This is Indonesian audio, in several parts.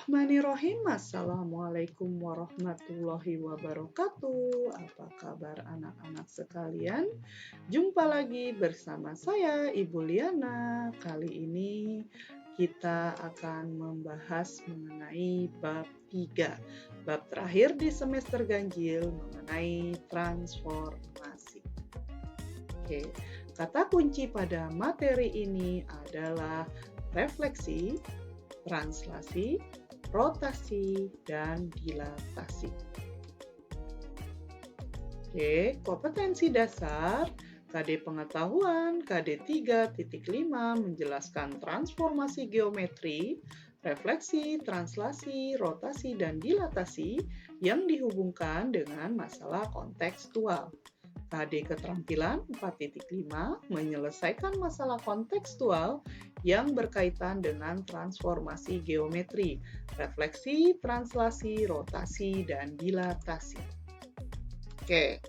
Bismillahirrahmanirrahim. Assalamualaikum warahmatullahi wabarakatuh. Apa kabar anak-anak sekalian? Jumpa lagi bersama saya, Ibu Liana. Kali ini kita akan membahas mengenai bab 3. Bab terakhir di semester ganjil mengenai transformasi. Oke, kata kunci pada materi ini adalah refleksi, translasi, rotasi, dan dilatasi. Oke, kompetensi dasar KD Pengetahuan KD 3.5 menjelaskan transformasi geometri, refleksi, translasi, rotasi, dan dilatasi yang dihubungkan dengan masalah kontekstual. KD Keterampilan 4.5 menyelesaikan masalah kontekstual yang berkaitan dengan transformasi geometri, refleksi, translasi, rotasi, dan dilatasi. Oke,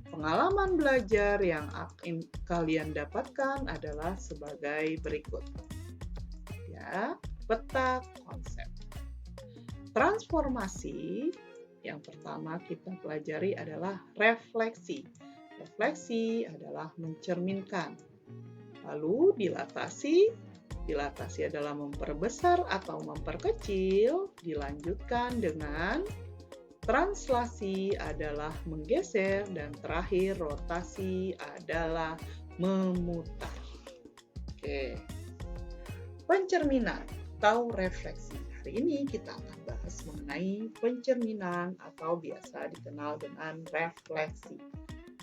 pengalaman belajar yang kalian dapatkan adalah sebagai berikut. Ya, peta konsep. Transformasi yang pertama kita pelajari adalah refleksi. Refleksi adalah mencerminkan. Lalu dilatasi adalah memperbesar atau memperkecil. Dilanjutkan dengan translasi adalah menggeser, dan terakhir rotasi adalah memutar. Oke. Pencerminan atau refleksi. Hari ini kita akan bahas mengenai pencerminan atau biasa dikenal dengan refleksi.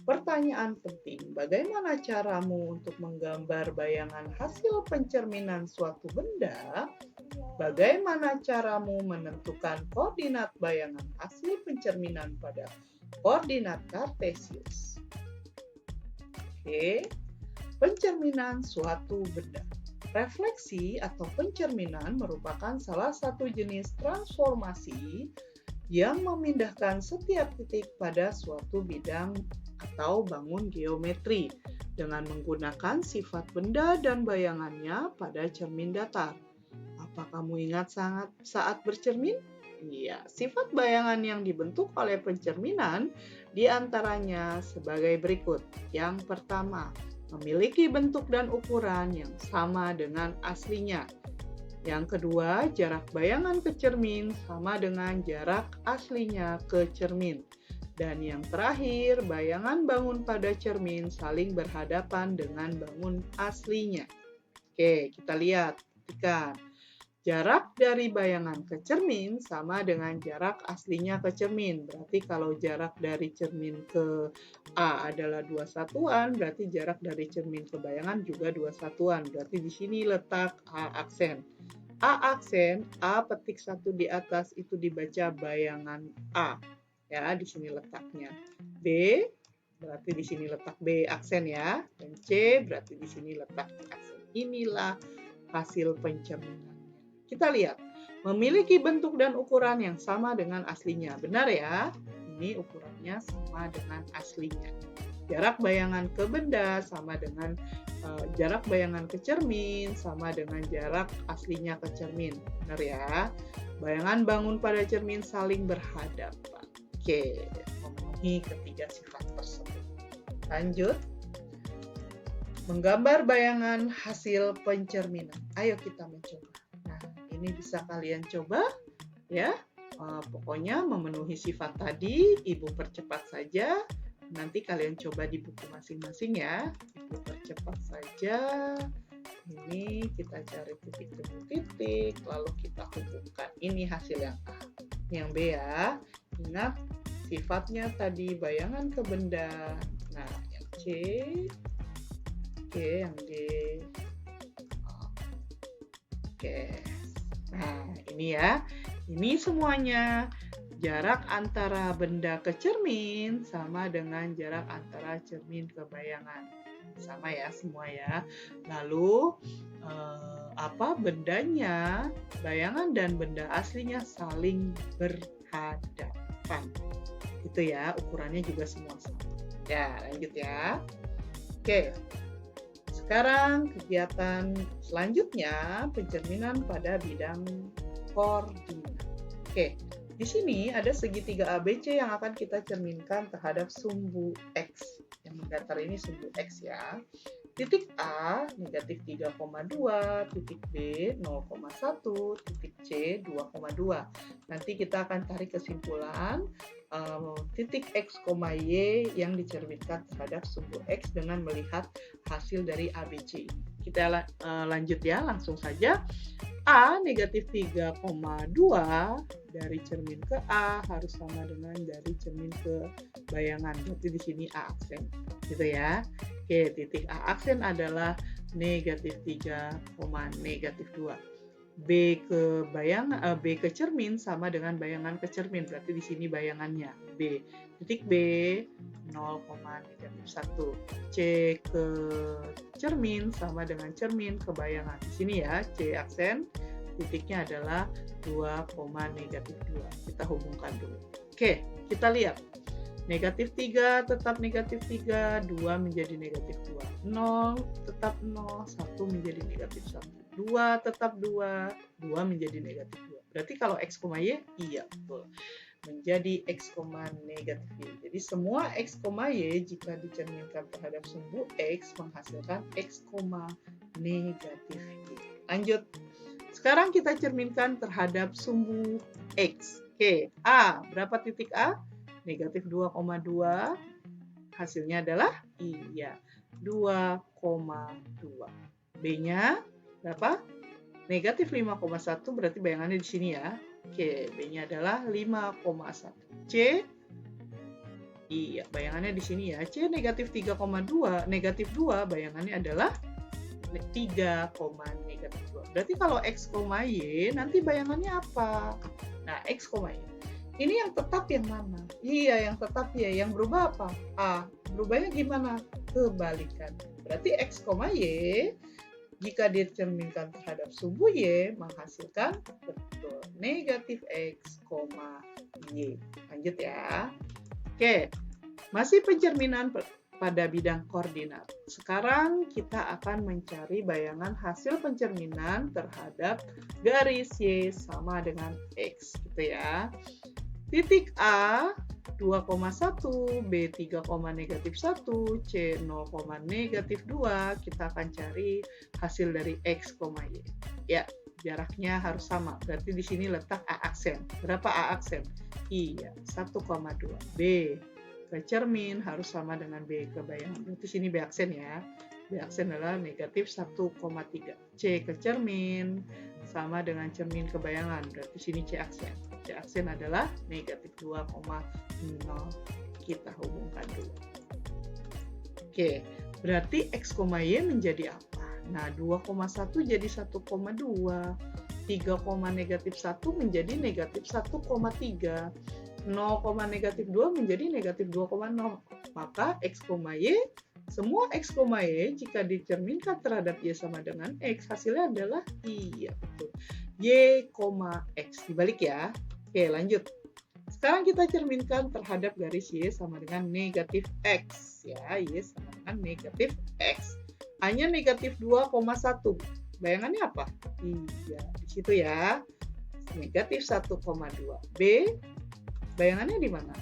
Pertanyaan penting, bagaimana caramu untuk menggambar bayangan hasil pencerminan suatu benda? Bagaimana caramu menentukan koordinat bayangan hasil pencerminan pada koordinat kartesius? Oke, pencerminan suatu benda. Refleksi atau pencerminan merupakan salah satu jenis transformasi yang memindahkan setiap titik pada suatu bidang atau bangun geometri dengan menggunakan sifat benda dan bayangannya pada cermin datar. Apa kamu ingat saat bercermin? Iya, sifat bayangan yang dibentuk oleh pencerminan diantaranya sebagai berikut. Yang pertama, memiliki bentuk dan ukuran yang sama dengan aslinya. Yang kedua, jarak bayangan ke cermin sama dengan jarak aslinya ke cermin. Dan yang terakhir, bayangan bangun pada cermin saling berhadapan dengan bangun aslinya. Oke, kita lihat. Perhatikan. Jarak dari bayangan ke cermin sama dengan jarak aslinya ke cermin. Berarti kalau jarak dari cermin ke A adalah 2 satuan, berarti jarak dari cermin ke bayangan juga 2 satuan. Berarti di sini letak A aksen. A aksen, A petik 1 di atas itu dibaca bayangan A. Ya, di sini letaknya. B berarti di sini letak B aksen ya. Dan C berarti di sini letak aksen. Inilah hasil pencerminan. Kita lihat, memiliki bentuk dan ukuran yang sama dengan aslinya. Benar ya? Ini ukurannya sama dengan aslinya. Jarak bayangan ke benda sama dengan jarak bayangan ke cermin sama dengan jarak aslinya ke cermin. Benar ya? Bayangan bangun pada cermin saling berhadapan. Oke, memenuhi ketiga sifat tersebut. Lanjut. Menggambar bayangan hasil pencerminan. Ayo kita mencoba. Nah, ini bisa kalian coba ya. Pokoknya memenuhi sifat tadi, Ibu percepat saja. Nanti kalian coba di buku masing-masing ya. Ibu percepat saja. Ini kita cari titik demi titik, lalu kita hubungkan. Ini hasil yang A. Yang B ya. Ingat sifatnya tadi bayangan ke benda. Nah, yang C. Oke, yang D. Oke. Nah, ini ya. Ini semuanya jarak antara benda ke cermin sama dengan jarak antara cermin ke bayangan. Sama ya semua ya. Lalu bendanya, bayangan dan benda aslinya saling berhadapan. Itu ya, ukurannya juga semua sama. Ya, lanjut ya. Oke. Sekarang kegiatan selanjutnya pencerminan pada bidang koordinat. Oke, di sini ada segitiga ABC yang akan kita cerminkan terhadap sumbu X. Yang mengdatar ini sumbu X ya. Titik A negatif 3,2, titik B 0,1, titik C 2,2. Nanti kita akan tarik kesimpulan titik X, Y yang dicerminkan terhadap sumbu X dengan melihat hasil dari ABC ini. Kita lanjut ya, langsung saja. A negatif 3,2 dari cermin ke A harus sama dengan dari cermin ke bayangan. Berarti di sini A aksen. Gitu ya. Oke, titik A aksen adalah negatif 3, negatif 2. B ke cermin sama dengan bayangan ke cermin. Berarti di sini bayangannya B. Titik B 0, negatif 1. C ke cermin sama dengan cermin ke bayangan. Di sini ya, C aksen. Titiknya adalah 2, negatif 2. Kita hubungkan dulu. Oke, kita lihat. Negatif 3 tetap negatif 3, 2 menjadi negatif 2. 0 tetap 0, 1 menjadi negatif 1. 2 tetap 2, 2 menjadi negatif 2. Berarti kalau X, Y, iya betul. Menjadi X, negatif Y. Jadi semua X, Y jika dicerminkan terhadap sumbu X menghasilkan X, negatif Y. Lanjut. Sekarang kita cerminkan terhadap sumbu X. Oke, A. Berapa titik A? Negatif 2,2. Hasilnya adalah iya 2,2. B-nya berapa? Negatif 5,1, berarti bayangannya di sini ya. Oke, B-nya adalah 5,1. C, iya bayangannya di sini ya. C negatif 3,2, negatif 2, bayangannya adalah 3, negatif 2. Berarti kalau X, Y, nanti bayangannya apa? Nah, X, Y. Ini yang tetap yang mana? Iya, yang tetap ya. Yang berubah apa? A. Berubahnya gimana? Kebalikan. Berarti X, Y jika dicerminkan terhadap sumbu Y menghasilkan betul negatif X, Y. Lanjut ya. Oke, masih pencerminan pada bidang koordinat. Sekarang kita akan mencari bayangan hasil pencerminan terhadap garis Y sama dengan X gitu ya. Titik A 2,1, B 3, negatif 1, C 0, negatif 2. Kita akan cari hasil dari X, Y. Ya, jaraknya harus sama. Berarti di sini letak A aksen. Berapa A aksen? Iya, 1,2. B ke cermin harus sama dengan B ke bayangan. Berarti sini B aksen ya. B aksen adalah negatif 1,3. C ke cermin sama dengan cermin ke bayangan. Berarti sini C aksen. C aksen adalah negatif 2,0. Kita hubungkan dulu. Oke, berarti X, Y menjadi apa? Nah, 2,1 jadi 1,2. 3, negatif 1 menjadi negatif 1,3. 0, negatif 2 menjadi negatif 2,0. Maka X, Y, semua X, Y jika dicerminkan terhadap Y sama dengan X, hasilnya adalah iya betul. Y, X. Dibalik ya. Oke, lanjut. Sekarang kita cerminkan terhadap garis Y sama dengan negatif X. Ya, Y sama dengan negatif X. A-nya negatif 2,1. Bayangannya apa? Iya, di situ ya. Negatif 1,2. B, bayangannya di mana?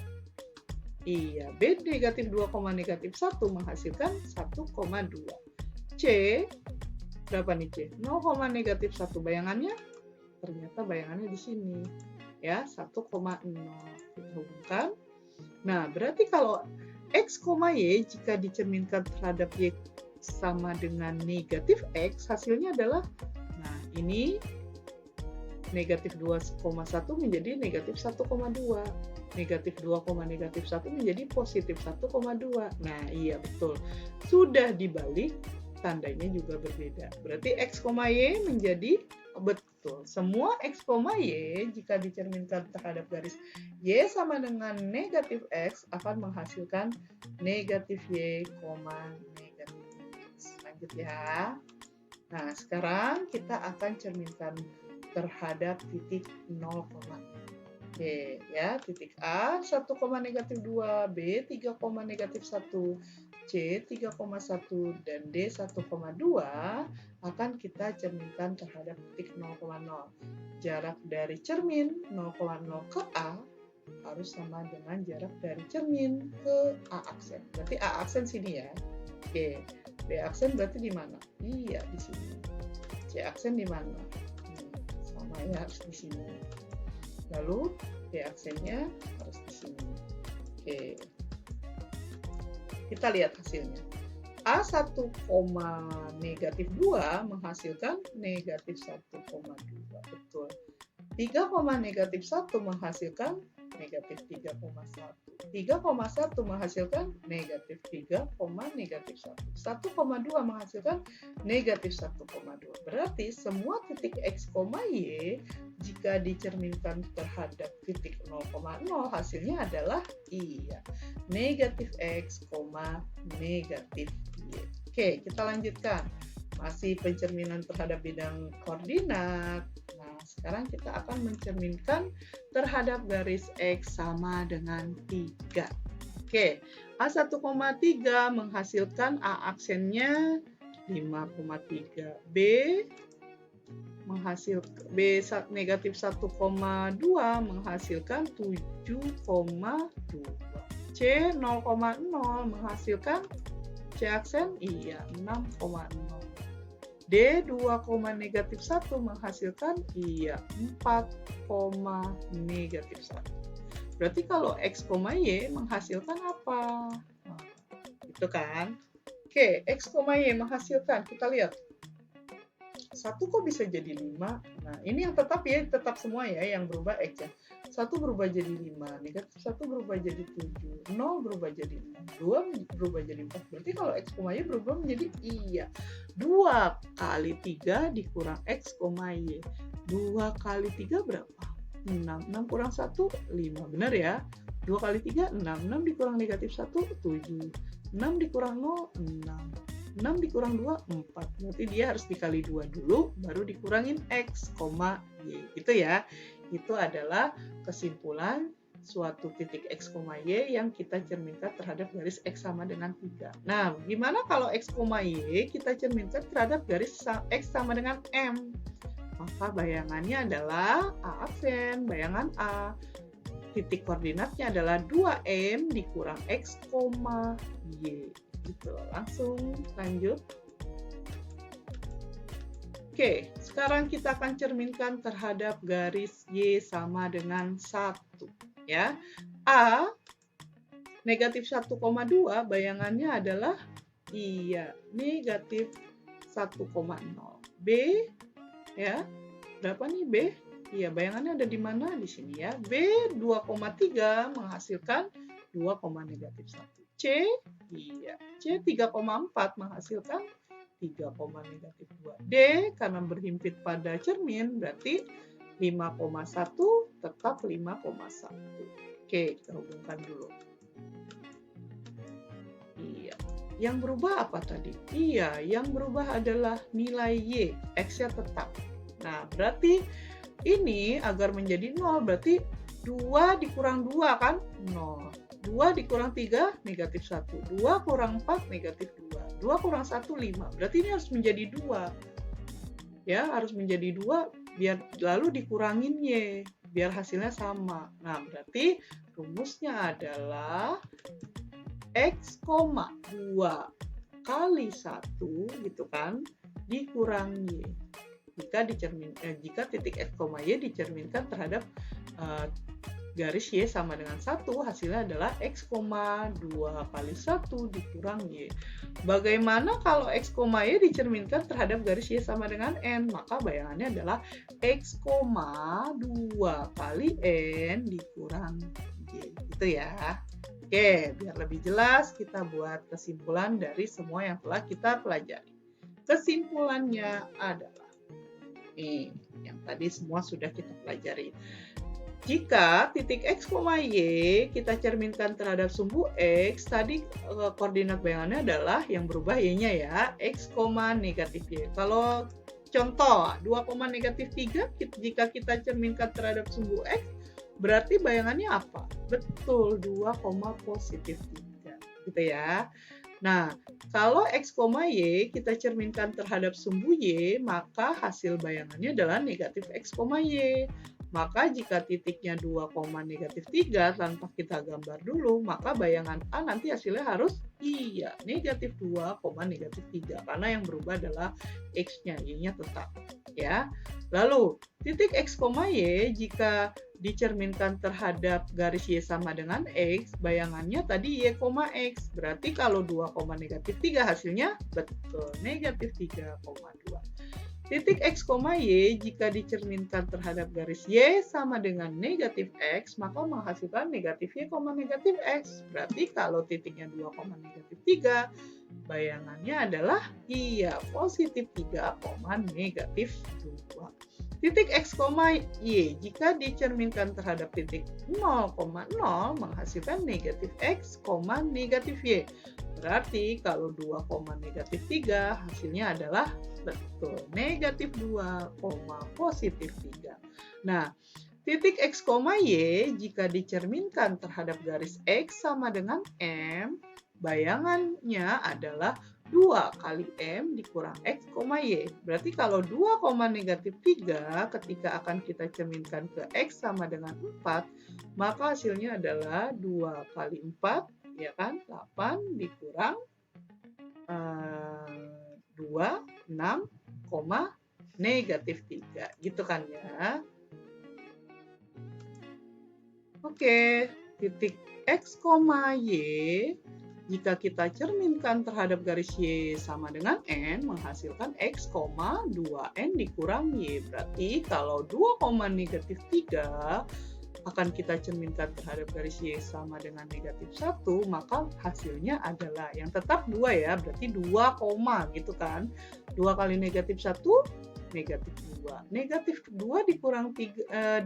Iya, B negatif 2, negatif 1 menghasilkan 1,2. C, berapa nih C? 0, negatif 1. Bayangannya? Ternyata bayangannya di sini. Ya, 1,0. Kita hubungkan. Nah, berarti kalau X, Y jika dicerminkan terhadap Y sama dengan negatif X, hasilnya adalah, nah ini negatif 2,1 menjadi negatif 1,2. Negatif 2, negatif 1 menjadi positif 1,2. Nah, iya betul. Sudah dibalik, tandanya juga berbeda. Berarti X, Y menjadi betul. Semua X, Y jika dicerminkan terhadap garis Y sama dengan negatif X akan menghasilkan negatif Y, negatif X. Lanjut ya. Nah, sekarang kita akan cerminkan terhadap titik 0, Oke, ya, titik A 1,-2, B 3,-1, C 3,1, dan D 1,2 akan kita cerminkan terhadap titik 0,0. Jarak dari cermin 0,0 ke A harus sama dengan jarak dari cermin ke A aksen. Berarti A aksen sini ya. Oke, B aksen berarti di mana? Iya, di sini. C aksen di mana? Sama ya, harus di sini. Lalu D aksennya harus di sini. Oke. Kita lihat hasilnya. A1, -2 menghasilkan -1,2. Betul. 3,-1 menghasilkan -3,1. 3,1 menghasilkan -3,-1. 1,2 menghasilkan -1,2. Berarti semua titik X, Y jika dicerminkan terhadap titik 0,0 hasilnya adalah iya, negatif X, negatif Y. Oke, kita lanjutkan. Masih pencerminan terhadap bidang koordinat. Nah, sekarang kita akan mencerminkan terhadap garis X sama dengan 3. Oke, A1,3 menghasilkan A aksennya 5,3. B menghasilkan B negatif 1,2 menghasilkan 7,2. C 0,0 menghasilkan C aksen iya 6,0. D 2,-1 menghasilkan iya 4,-1. Berarti kalau X, Y menghasilkan apa? Nah, itu kan. Oke, X, Y menghasilkan, kita lihat. 1 kok bisa jadi 5? Nah, ini yang tetap ya, tetap semua ya, yang berubah X ya. 1 berubah jadi 5, negatif 1 berubah jadi 7, 0 berubah jadi 6, 2 berubah jadi 4. Berarti kalau X, Y berubah menjadi iya. 2 kali 3 dikurang X, Y. 2 kali 3 berapa? 6. 6 kurang 1, 5. Benar ya? 2 kali 3, 6. 6 dikurang negatif 1, 7. 6 dikurang 0, 6. 6 dikurang 2, 4. Berarti dia harus dikali 2 dulu, baru dikurangin X, Y. Gitu ya. Itu adalah kesimpulan suatu titik X, Y yang kita cerminkan terhadap garis X sama dengan 3. Nah, gimana kalau X, Y kita cerminkan terhadap garis X sama dengan M? Maka bayangannya adalah A aksen, bayangan A. Titik koordinatnya adalah 2M dikurang X, Y. Gitu. Langsung lanjut. Oke, sekarang kita akan cerminkan terhadap garis Y sama dengan 1. Ya. A negatif 1,2 bayangannya adalah iya, negatif 1,0. B ya. Berapa nih B? Iya, bayangannya ada di mana? Di sini ya. B 2,3 menghasilkan 2,-1. C iya, C 3,4 menghasilkan 3,-2. D karena berhimpit pada cermin berarti 5,1 tetap 5,1. Oke, kita hubungkan dulu. Iya. Yang berubah apa tadi? Iya, yang berubah adalah nilai Y. X-nya tetap. Nah, berarti ini agar menjadi 0 berarti 2 dikurang 2 kan? 0. 2 dikurang 3, negatif 1. 2 kurang 4, negatif 2. 2 kurang 1, 5. Berarti ini harus menjadi 2. Ya, harus menjadi 2, biar lalu dikurangin Y, biar hasilnya sama. Nah, berarti rumusnya adalah X, 2 kali 1, gitu kan, dikurang Y. Jika titik X, Y dicerminkan terhadap garis Y sama dengan 1, hasilnya adalah X, 2 kali 1 dikurang Y. Bagaimana kalau X, Y dicerminkan terhadap garis Y sama dengan N? Maka bayangannya adalah X, 2 kali N dikurang Y. Gitu ya. Oke, biar lebih jelas kita buat kesimpulan dari semua yang telah kita pelajari. Kesimpulannya adalah, yang tadi semua sudah kita pelajari. Jika titik X, Y kita cerminkan terhadap sumbu X, tadi koordinat bayangannya adalah yang berubah Y-nya ya, X, negatif Y. Kalau contoh 2, -3 jika kita cerminkan terhadap sumbu X, Berarti bayangannya apa? Betul, 2, positif 3. Gitu ya. Nah, kalau X, Y kita cerminkan terhadap sumbu Y, maka hasil bayangannya adalah negatif X, Y. Maka jika titiknya 2, negatif 3 tanpa kita gambar dulu, maka bayangan A nanti hasilnya harus iya, negatif 2, negatif 3. Karena yang berubah adalah X-nya, Y-nya tetap. Ya. Lalu, titik X, Y jika dicerminkan terhadap garis Y sama dengan X, bayangannya tadi Y, X. Berarti kalau 2, negatif 3 hasilnya betul, negatif 3,2. Titik X, Y jika dicerminkan terhadap garis Y sama dengan negatif X, maka menghasilkan negatif Y, negatif X. Berarti kalau titiknya 2, negatif 3, bayangannya adalah iya, positif 3, negatif 2. Titik X, Y jika dicerminkan terhadap titik 0, menghasilkan negatif X, negatif Y. Berarti kalau 2, negatif 3 hasilnya adalah betul, negatif 2, positif 3. Nah, titik X, Y jika dicerminkan terhadap garis X sama dengan M, bayangannya adalah 2 kali M dikurang X, Y. Berarti kalau 2, negatif 3 ketika akan kita cerminkan ke X sama dengan 4, maka hasilnya adalah 2 kali 4, ya kan, 8 dikurang 2, 6, negatif 3. Gitu kan ya. Oke, titik X, Y jika kita cerminkan terhadap garis Y sama dengan N, menghasilkan X, 2N dikurang Y. Berarti kalau 2, negatif 3 akan kita cerminkan terhadap garis Y sama dengan negatif 1, maka hasilnya adalah yang tetap 2 ya, berarti 2, gitu kan. 2 kali negatif 1, negatif 2. Negatif 2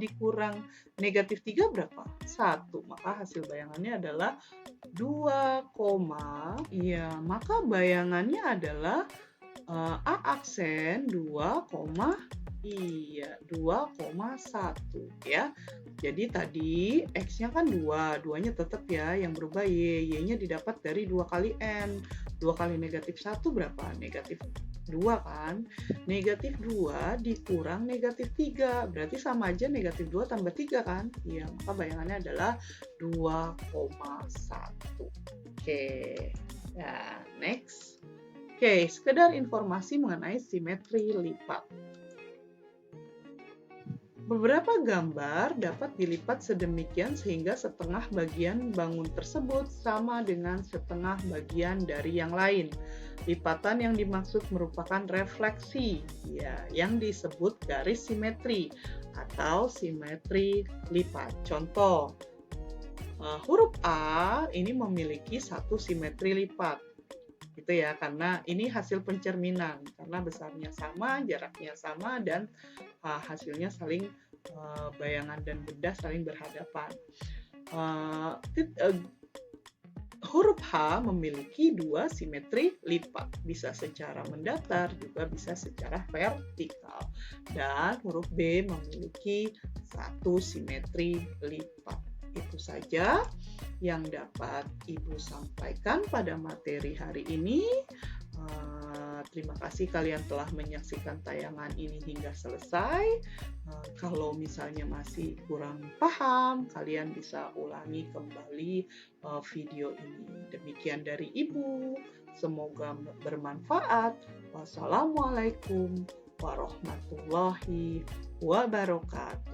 dikurang negatif 3 berapa? 1. Maka hasil bayangannya adalah 2, iya, maka bayangannya adalah A aksen 2, iya, 2,1 ya. Jadi tadi X-nya kan 2, 2-nya tetap ya, yang berubah Y. Y-nya didapat dari 2 kali N. 2 kali negatif 1 berapa? Negatif 2 kan? Negatif 2 dikurang negatif 3. Berarti sama aja negatif 2 tambah 3 kan? Iya, maka bayangannya adalah 2,1. Oke, ya next. Oke, sekedar informasi mengenai simetri lipat. Beberapa gambar dapat dilipat sedemikian sehingga setengah bagian bangun tersebut sama dengan setengah bagian dari yang lain. Lipatan yang dimaksud merupakan refleksi, ya, yang disebut garis simetri atau simetri lipat. Contoh, huruf A ini memiliki satu simetri lipat. Gitu ya, karena ini hasil pencerminan, karena besarnya sama, jaraknya sama, dan hasilnya saling bayangan dan benda saling berhadapan. Huruf H memiliki 2 simetri lipat, bisa secara mendatar, juga bisa secara vertikal. Dan huruf B memiliki 1 simetri lipat. Itu saja yang dapat Ibu sampaikan pada materi hari ini. Terima kasih kalian telah menyaksikan tayangan ini hingga selesai. Kalau misalnya masih kurang paham, kalian bisa ulangi kembali video ini. Demikian dari Ibu. Semoga bermanfaat. Wassalamualaikum warahmatullahi wabarakatuh.